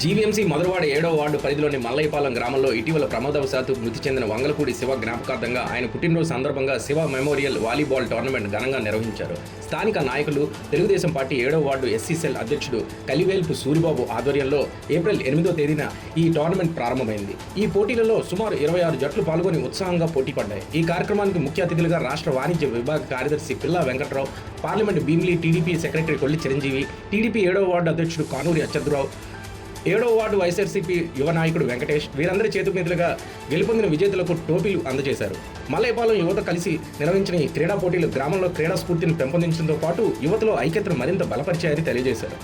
GVMC Madhurawada 7వ ward పరిధిలోని మల్లయ్యపాలెం గ్రామంలో ఇటీవల ప్రమాదవశాత్తు మృతి చెందిన వంగలపూడి శివ జ్ఞాపకార్థంగా ఆయన పుట్టినరోజు సందర్భంగా శివ మెమోరియల్ వాలీబాల్ టోర్నమెంట్ ఘనంగా నిర్వహించారు. స్థానిక నాయకులు, తెలుగుదేశం పార్టీ 7వ వార్డు ఎస్సీ సెల్ అధ్యక్షుడు కలివేల్పు సూరిబాబు ఆధ్వర్యంలో ఏప్రిల్ 8వ తేదీన ఈ టోర్నమెంట్ ప్రారంభమైంది. ఈ పోటీలలో సుమారు 26 జట్లు పాల్గొని ఉత్సాహంగా పోటీ పడ్డాయి. ఈ కార్యక్రమానికి ముఖ్య అతిథులుగా రాష్ట్ర వాణిజ్య విభాగ కార్యదర్శి పిల్లా Venkatrao, parliament Bheemili TDP secretary Kolli Chiranjeevi, TDP 7వ వార్డు అధ్యక్షుడు కానూరి అచ్చద్రావు, 7వ వార్డు వైఎస్ఆర్సీపీ యువ నాయకుడు వెంకటేష్ వీరందరి చేతుల మీదులుగా గెలుపొందిన విజేతలకు టోపీలు అందజేశారు. మల్లయ్యపాలెం యువత కలిసి నిర్వహించిన ఈ క్రీడా పోటీలు గ్రామంలో క్రీడా స్ఫూర్తిని పెంపొందించడంతో పాటు యువతలో ఐక్యతను మరింత బలపరిచాయని తెలియజేశారు.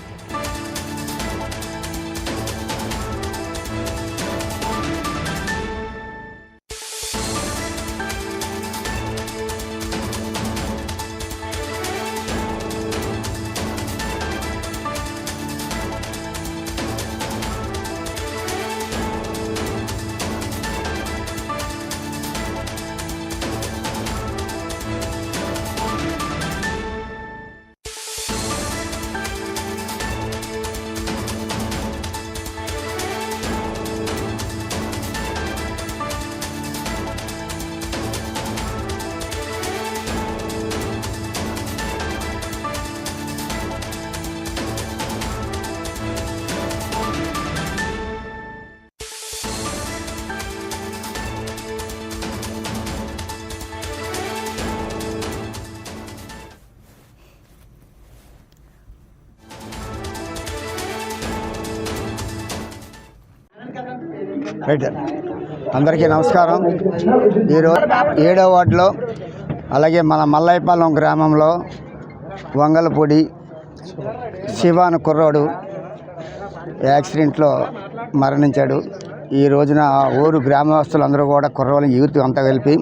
అందరికీ నమస్కారం. ఈరోజు 7వ వార్డులో అలాగే మన మల్లయ్యపాలెం గ్రామంలో వంగలపూడి శివాను కుర్రాడు యాక్సిడెంట్లో మరణించాడు. ఈ రోజున ఊరు గ్రామస్తులందరూ కూడా కుర్రవాళ్ళ యూత్ అంతా కలిపి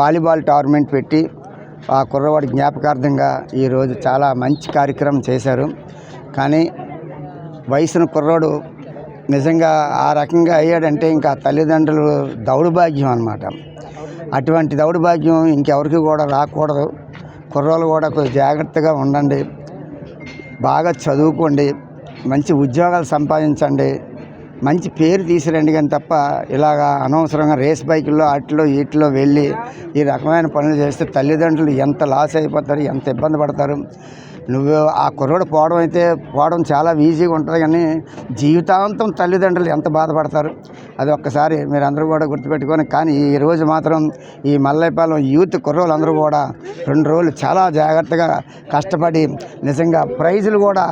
వాలీబాల్ టోర్నమెంట్ పెట్టి ఆ కుర్రవాడి జ్ఞాపకార్థంగా ఈరోజు చాలా మంచి కార్యక్రమం చేశారు. కానీ వయసున కుర్రాడు నిజంగా ఆ రకంగా అయ్యాడంటే ఇంకా తల్లిదండ్రులు దౌర్భాగ్యం అన్నమాట. అటువంటి దౌర్భాగ్యం ఇంకెవరికి కూడా రాకూడదు. కుర్రోళ్ళు కూడా కొంచెం జాగ్రత్తగా ఉండండి, బాగా చదువుకోండి, మంచి ఉద్యోగాలు సంపాదించండి, మంచి పేరు తీసిరండి. కానీ తప్ప ఇలాగా అనవసరంగా రేస్ బైకుల్లో వాటిలో వీటిలో వెళ్ళి ఈ రకమైన పనులు చేస్తే తల్లిదండ్రులు ఎంత లాస్ అయిపోతారు, ఎంత ఇబ్బంది పడతారు. నువ్వు ఆ కుర్రోడు పోవడం చాలా ఈజీగా ఉంటుంది, కానీ జీవితాంతం తల్లిదండ్రులు ఎంత బాధపడతారు అది ఒక్కసారి మీరు అందరూ కూడా గుర్తుపెట్టుకొని. కానీ ఈరోజు మాత్రం ఈ మల్లయ్యపాలెం యూత్ కుర్రోళ్ళు అందరూ కూడా 2 రోజులు చాలా జాగ్రత్తగా కష్టపడి నిజంగా ప్రైజులు కూడా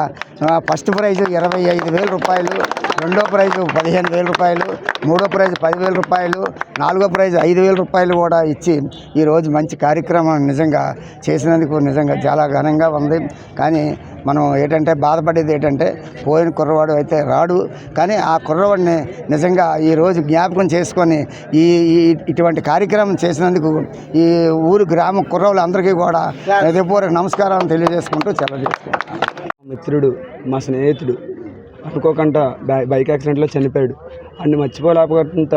ఫస్ట్ ప్రైజు 25,000 రూపాయలు, రెండో ప్రైజు 15,000 రూపాయలు, మూడో ప్రైజు 10,000 రూపాయలు, నాలుగో ప్రైజు 5,000 రూపాయలు కూడా ఇచ్చి ఈరోజు మంచి కార్యక్రమం నిజంగా చేసినందుకు నిజంగా చాలా ఘనంగా ఉంది. కానీ మనం బాధపడేది ఏంటంటే పోయిన కుర్రవాడు అయితే రాడు, కానీ ఆ కుర్రవాడిని నిజంగా ఈరోజు జ్ఞాపకం చేసుకొని ఇటువంటి కార్యక్రమం చేసినందుకు ఈ ఊరు గ్రామ కుర్రవాళ్ళందరికీ కూడా హృదయపూర్వక నమస్కారాలు తెలియజేసుకుంటూ సెలవు చేసుకుంటాం. మిత్రుడు, మా స్నేహితుడు అనుకోకుండా బైక్ యాక్సిడెంట్లో చనిపోయాడు. అన్ని మర్చిపోలేకపోతుంట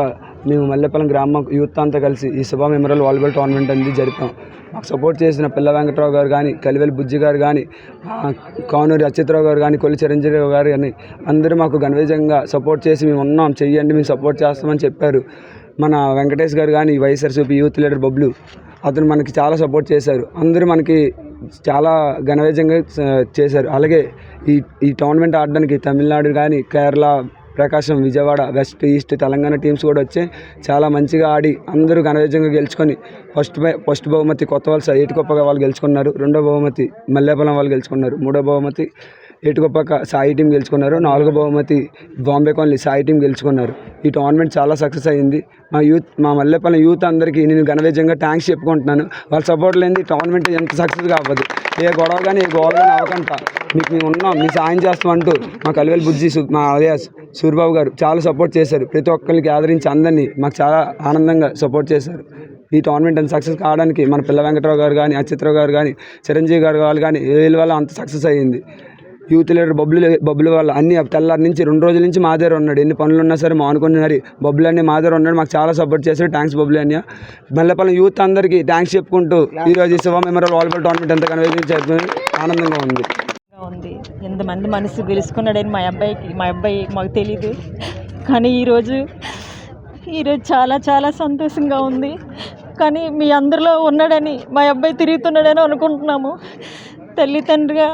మేము మల్లెపాలెం గ్రామ యూత్ అంతా కలిసి ఈ శివ మెమోరియల్ వాలీబాల్ టోర్నమెంట్ అనేది జరిపాం. మాకు సపోర్ట్ చేసిన పిల్ల వెంకట్రావు గారు కానీ, కలివేలి బుజ్జి గారు కానీ, కానూరి అచ్యుతరావు గారు కానీ, కొల్లి చిరంజీవి గారు కానీ అందరూ మాకు ఘనవిజయంగా సపోర్ట్ చేసి మేము ఉన్నాం, చెయ్యండి, మేము సపోర్ట్ చేస్తామని చెప్పారు. మన వెంకటేష్ గారు కానీ, వైఎస్ఆర్సీపీ యూత్ లీడర్ బబ్లు, అతను మనకి చాలా సపోర్ట్ చేశారు. అందరూ మనకి చాలా ఘనవిజయంగా చేశారు. అలాగే ఈ టోర్నమెంట్ ఆడడానికి తమిళనాడు కానీ, Kerala, Prakasam, Vijayawada, west, east, Telangana teams కూడా వచ్చి చాలా మంచిగా ఆడి అందరూ ఘనవిజయంగా గెలుచుకొని ఫస్ట్ బహుమతి కొత్తవలస ఏటికొప్పగా వాళ్ళు గెలుచుకున్నారు, రెండో బహుమతి మల్లెపాలెం వాళ్ళు గెలుచుకున్నారు, మూడో బహుమతి ఏటికొప్పక సాయి టీం గెలుచుకున్నారు, నాలుగో బహుమతి బాంబే కాలనీ సాయి టీం గెలుచుకున్నారు. ఈ టోర్నమెంట్ చాలా సక్సెస్ అయ్యింది. మా మల్లెపాలెం యూత్ అందరికీ నేను ఘనవిజయంగా థ్యాంక్స్ చెప్పుకుంటున్నాను. వాళ్ళ సపోర్ట్ లేని టోర్నమెంట్ ఎంత సక్సెస్గా అవ్వదు. ఏ గొడవ కానీ ఏ గోల్ కానీ అవ్వకుండా మీకు మేము ఉన్నాం, మీ సాయం చేస్తామంటూ మా కలివేలి బుజ్జి, మా అలియాస్ సూరిబాబు గారు చాలా సపోర్ట్ చేశారు. ప్రతి ఒక్కరికి ఆదరించి అందరినీ మాకు చాలా ఆనందంగా సపోర్ట్ చేశారు. ఈ టోర్నమెంట్ అంత సక్సెస్ కావడానికి మన పిల్ల వెంకట్రావు గారు కానీ, అచ్యుతరావు గారు కానీ, చిరంజీవి గారు వాళ్ళు కానీ వీళ్ళ వల్ల అంత సక్సెస్ అయ్యింది. యూత్ లీడర్ బబ్బులు వల్ల అన్ని తెల్లారి నుంచి 2 రోజుల నుంచి మా దగ్గర ఉన్నాడు. ఎన్ని పనులు ఉన్నా సరే మానుకుని మరి బబ్బులు అన్నీ మా దగ్గర ఉన్నాడు. మాకు చాలా సపోర్ట్ చేశాడు. థ్యాంక్స్ బబ్బులు అన్నీ. మల్లెపాలెం యూత్ అందరికీ థ్యాంక్స్ చెప్పుకుంటూ ఈరోజు శివ మెమోరియల్ వాలీబాల్ టోర్నమెంట్ ఎంతగానో ఆనందంగా ఉంది. ఉంది. ఎంతమంది మనసు గెలుచుకున్నాడని మా అబ్బాయి మాకు తెలీదు. కానీ ఈరోజు చాలా చాలా సంతోషంగా ఉంది. కానీ మీ అందరిలో ఉన్నాడని మా అబ్బాయి తిరుగుతున్నాడని అనుకుంటున్నాము. తల్లి తండ్రిగా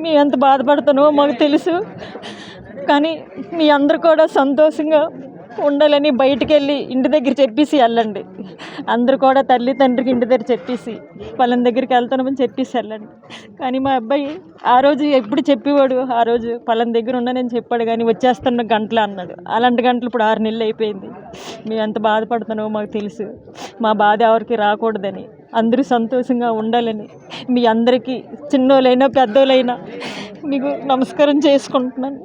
మీ ఎంత బాధపడుతున్నామో మాకు తెలుసు. కానీ మీ అందరు కూడా సంతోషంగా ఉండాలని బయటికి వెళ్ళి ఇంటి దగ్గర చెప్పేసి వెళ్ళండి. అందరూ కూడా తల్లి తండ్రికి ఇంటి దగ్గర చెప్పేసి పలానా దగ్గరికి వెళ్తామని చెప్పేసి వెళ్ళండి. కానీ మా అబ్బాయి ఆ రోజు ఎప్పుడు చెప్పేవాడు, ఆ రోజు పలానా దగ్గర ఉన్నానని చెప్పాడు, కానీ వచ్చేస్తున్న గంటలు అన్నాడు. అలాంటి గంటలు ఇప్పుడు 6 నెలలు అయిపోయింది. మేము ఎంత బాధపడుతున్నామో మాకు తెలుసు. మా బాధ ఎవరికి రాకూడదని, అందరూ సంతోషంగా ఉండాలని మీ అందరికీ చిన్నోళ్ళైనా పెద్దోళ్ళైనా మీకు నమస్కారం చేసుకుంటున్నాను.